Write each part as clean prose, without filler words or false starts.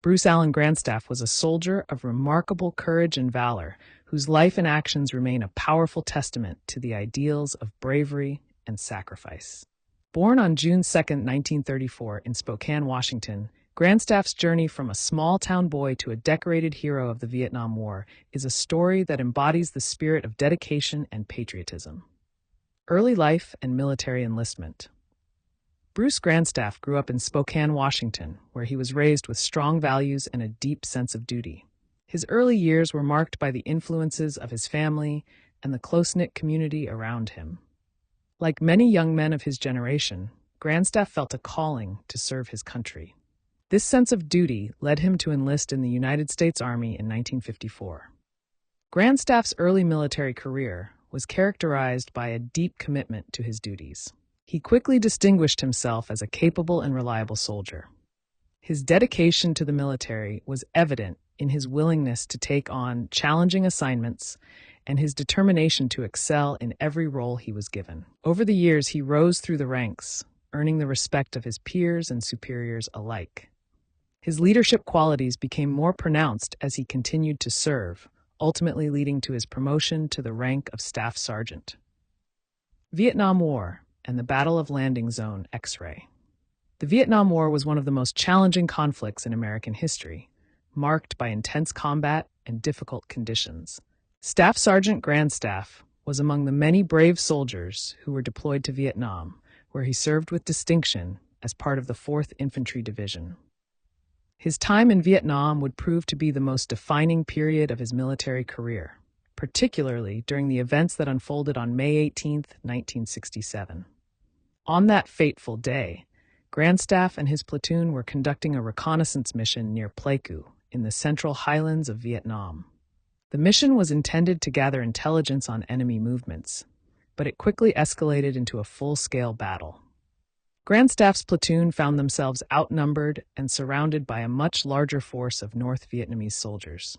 Bruce Allen Grandstaff was a soldier of remarkable courage and valor, whose life and actions remain a powerful testament to the ideals of bravery and sacrifice. Born on June 2, 1934, in Spokane, Washington, Grandstaff's journey from a small-town boy to a decorated hero of the Vietnam War is a story that embodies the spirit of dedication and patriotism. Early life and military enlistment. Bruce Grandstaff grew up in Spokane, Washington, where he was raised with strong values and a deep sense of duty. His early years were marked by the influences of his family and the close-knit community around him. Like many young men of his generation, Grandstaff felt a calling to serve his country. This sense of duty led him to enlist in the United States Army in 1954. Grandstaff's early military career was characterized by a deep commitment to his duties. He quickly distinguished himself as a capable and reliable soldier. His dedication to the military was evident in his willingness to take on challenging assignments and his determination to excel in every role he was given. Over the years, he rose through the ranks, earning the respect of his peers and superiors alike. His leadership qualities became more pronounced as he continued to serve, ultimately leading to his promotion to the rank of Staff Sergeant. Vietnam War and the Battle of Landing Zone X-Ray. The Vietnam War was one of the most challenging conflicts in American history, marked by intense combat and difficult conditions. Staff Sergeant Grandstaff was among the many brave soldiers who were deployed to Vietnam, where he served with distinction as part of the 4th Infantry Division. His time in Vietnam would prove to be the most defining period of his military career, particularly during the events that unfolded on May 18, 1967. On that fateful day, Grandstaff and his platoon were conducting a reconnaissance mission near Pleiku in the central highlands of Vietnam. The mission was intended to gather intelligence on enemy movements, but it quickly escalated into a full-scale battle. Grandstaff's platoon found themselves outnumbered and surrounded by a much larger force of North Vietnamese soldiers.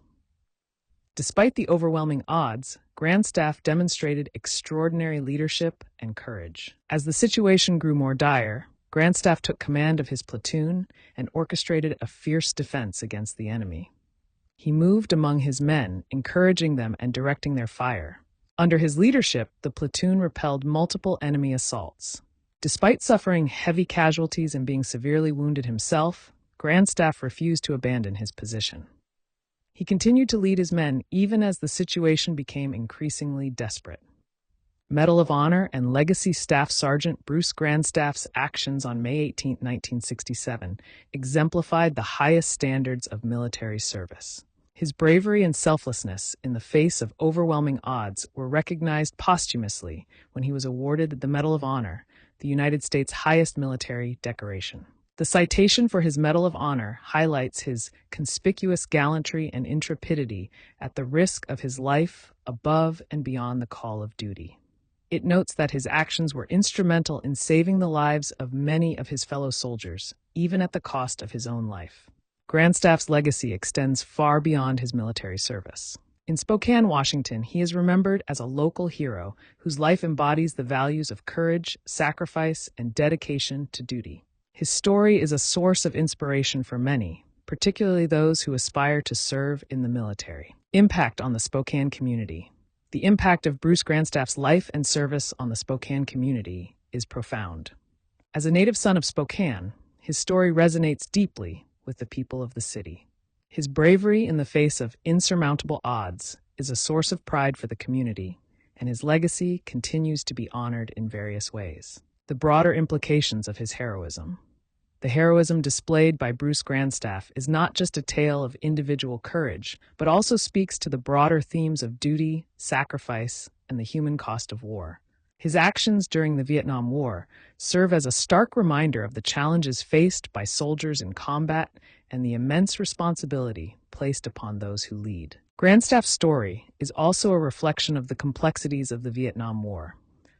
Despite the overwhelming odds, Grandstaff demonstrated extraordinary leadership and courage. As the situation grew more dire, Grandstaff took command of his platoon and orchestrated a fierce defense against the enemy. He moved among his men, encouraging them and directing their fire. Under his leadership, the platoon repelled multiple enemy assaults. Despite suffering heavy casualties and being severely wounded himself, Grandstaff refused to abandon his position. He continued to lead his men even as the situation became increasingly desperate. Medal of Honor and Legacy Staff Sergeant Bruce Grandstaff's actions on May 18, 1967, exemplified the highest standards of military service. His bravery and selflessness in the face of overwhelming odds were recognized posthumously when he was awarded the Medal of Honor, the United States' highest military decoration. The citation for his Medal of Honor highlights his conspicuous gallantry and intrepidity at the risk of his life above and beyond the call of duty. It notes that his actions were instrumental in saving the lives of many of his fellow soldiers, even at the cost of his own life. Grandstaff's legacy extends far beyond his military service. In Spokane, Washington, he is remembered as a local hero whose life embodies the values of courage, sacrifice, and dedication to duty. His story is a source of inspiration for many, particularly those who aspire to serve in the military. Impact on the Spokane community. The impact of Bruce Grandstaff's life and service on the Spokane community is profound. As a native son of Spokane, his story resonates deeply with the people of the city. His bravery in the face of insurmountable odds is a source of pride for the community, and his legacy continues to be honored in various ways. The broader implications of his heroism. The heroism displayed by Bruce Grandstaff is not just a tale of individual courage, but also speaks to the broader themes of duty, sacrifice, and the human cost of war. His actions during the Vietnam War serve as a stark reminder of the challenges faced by soldiers in combat and the immense responsibility placed upon those who lead. Grandstaff's story is also a reflection of the complexities of the Vietnam War,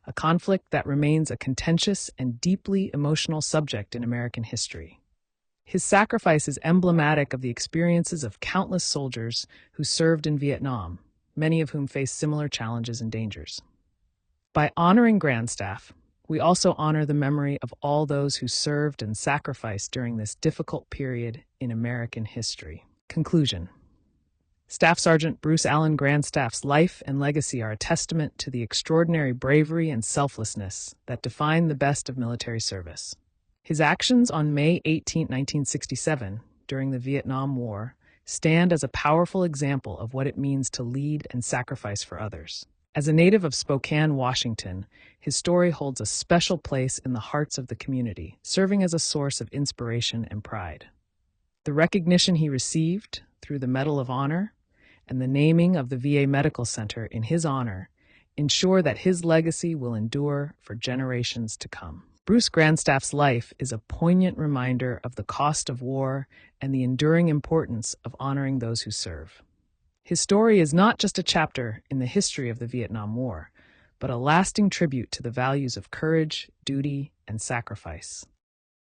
a conflict that remains a contentious and deeply emotional subject in American history. His sacrifice is emblematic of the experiences of countless soldiers who served in Vietnam, many of whom faced similar challenges and dangers. By honoring Grandstaff, We also honor the memory of all those who served and sacrificed during this difficult period in American history. Conclusion. Staff Sergeant Bruce Allen Grandstaff's life and legacy are a testament to the extraordinary bravery and selflessness that define the best of military service. His actions on May 18, 1967, during the Vietnam War, stand as a powerful example of what it means to lead and sacrifice for others. As a native of Spokane, Washington, his story holds a special place in the hearts of the community, serving as a source of inspiration and pride. The recognition he received through the Medal of Honor and the naming of the VA Medical Center in his honor ensure that his legacy will endure for generations to come. Bruce Grandstaff's life is a poignant reminder of the cost of war and the enduring importance of honoring those who serve. His story is not just a chapter in the history of the Vietnam War, but a lasting tribute to the values of courage, duty, and sacrifice.